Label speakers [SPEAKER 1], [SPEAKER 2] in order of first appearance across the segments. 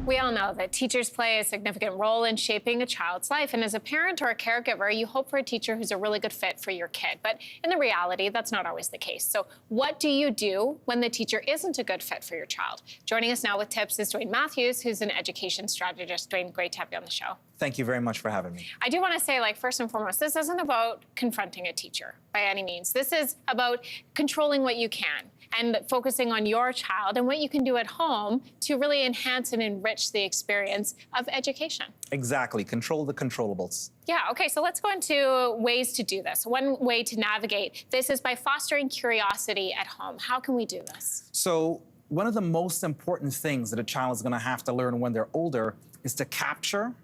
[SPEAKER 1] We all know that teachers play a significant role in shaping a child's life. And as a parent or a caregiver, you hope for a teacher who's a really good fit for your kid. But in the reality, that's not always the case. So what do you do when the teacher isn't a good fit for your child? Joining us now with tips is Dwayne Matthews, who's an education strategist. Dwayne, great to have you on the show.
[SPEAKER 2] Thank you very much for having me.
[SPEAKER 1] I do want to say, first and foremost, this isn't about confronting a teacher by any means. This is about controlling what you can and focusing on your child and what you can do at home to really enhance and enrich the experience of education.
[SPEAKER 2] Exactly. Control the controllables.
[SPEAKER 1] Yeah, okay, so let's go into ways to do this. One way to navigate this is by fostering curiosity at home. How can we do this?
[SPEAKER 2] So one of the most important things that a child is going to have to learn when they're older is to capture,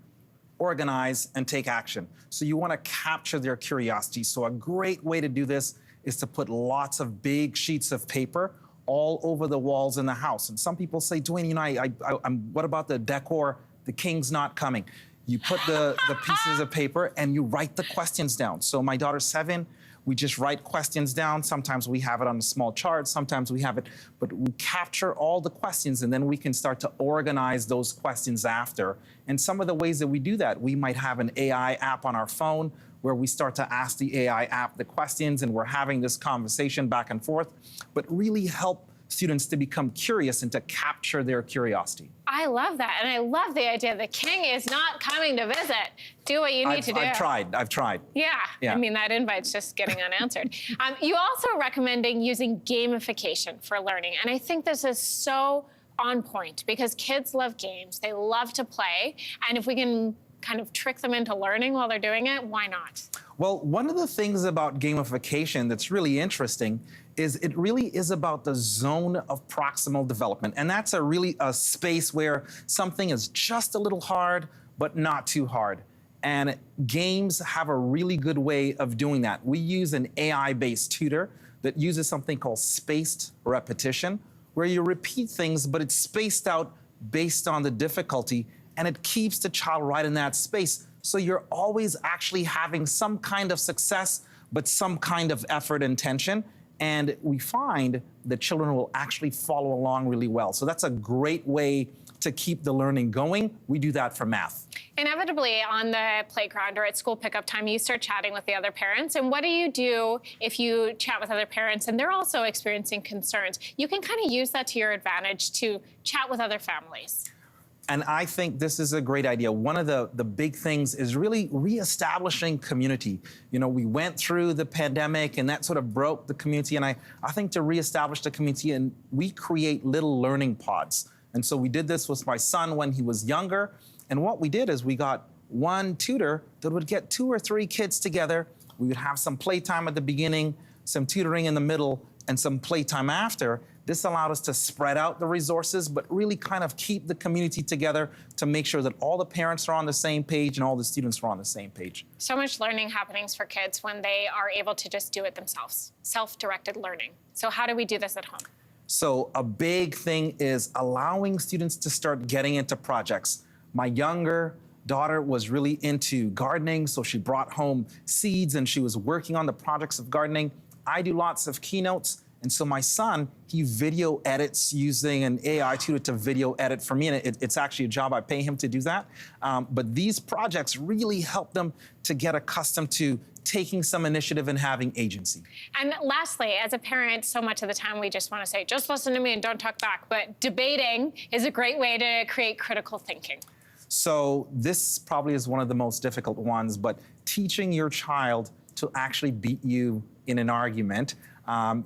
[SPEAKER 2] organize, and take action. So you want to capture their curiosity. So a great way to do this is to put lots of big sheets of paper all over the walls in the house. And some people say, Dwayne, you know, what about the decor? The king's not coming. You put the pieces of paper and you write the questions down. So my daughter's 7. We just write questions down. Sometimes we have it on a small chart. Sometimes we have it, but we capture all the questions and then we can start to organize those questions after. And some of the ways that we do that, we might have an AI app on our phone where we start to ask the AI app the questions and we're having this conversation back and forth, but really help students to become curious and to capture their curiosity.
[SPEAKER 1] I love that, and I love the idea the king is not coming to visit. Do what you need to do.
[SPEAKER 2] I've tried.
[SPEAKER 1] Yeah, I mean, that invite's just getting unanswered. You also are recommending using gamification for learning, and I think this is so on point because kids love games, they love to play, and if we can kind of trick them into learning while they're doing it, why not?
[SPEAKER 2] Well, one of the things about gamification that's really interesting is it really is about the zone of proximal development. And that's really a space where something is just a little hard, but not too hard. And games have a really good way of doing that. We use an AI-based tutor that uses something called spaced repetition, where you repeat things, but it's spaced out based on the difficulty, and it keeps the child right in that space. So you're always actually having some kind of success, but some kind of effort and tension. And we find that children will actually follow along really well. So that's a great way to keep the learning going. We do that for math.
[SPEAKER 1] Inevitably, on the playground or at school pickup time, you start chatting with the other parents. And what do you do if you chat with other parents and they're also experiencing concerns? You can kind of use that to your advantage to chat with other families.
[SPEAKER 2] And I think this is a great idea. One of the big things is really reestablishing community. You know, we went through the pandemic and that sort of broke the community. And I think to reestablish the community, and we create little learning pods. And so we did this with my son when he was younger. And what we did is we got one tutor that would get 2 or 3 kids together. We would have some playtime at the beginning, some tutoring in the middle, and some playtime after. This allowed us to spread out the resources, but really kind of keep the community together to make sure that all the parents are on the same page and all the students are on the same page.
[SPEAKER 1] So much learning happenings for kids when they are able to just do it themselves, self-directed learning. So how do we do this at home?
[SPEAKER 2] So a big thing is allowing students to start getting into projects. My younger daughter was really into gardening, so she brought home seeds and she was working on the projects of gardening. I do lots of keynotes. And so my son, he video edits using an AI tutor to video edit for me. And it's actually a job. I pay him to do that. But these projects really help them to get accustomed to taking some initiative and having agency.
[SPEAKER 1] And lastly, as a parent, so much of the time we just want to say, just listen to me and don't talk back. But debating is a great way to create critical thinking.
[SPEAKER 2] So this probably is one of the most difficult ones, but teaching your child to actually beat you in an argument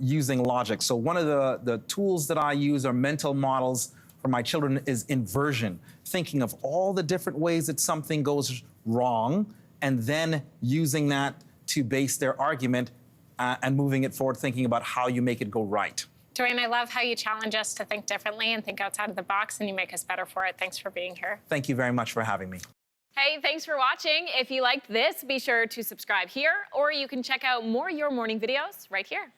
[SPEAKER 2] using logic. So one of the tools that I use or mental models for my children is inversion, thinking of all the different ways that something goes wrong and then using that to base their argument and moving it forward, thinking about how you make it go right.
[SPEAKER 1] Dwayne, I love how you challenge us to think differently and think outside of the box, and you make us better for it. Thanks for being here.
[SPEAKER 2] Thank you very much for having me.
[SPEAKER 3] Hey, thanks for watching. If you liked this, be sure to subscribe here, or you can check out more Your Morning videos right here.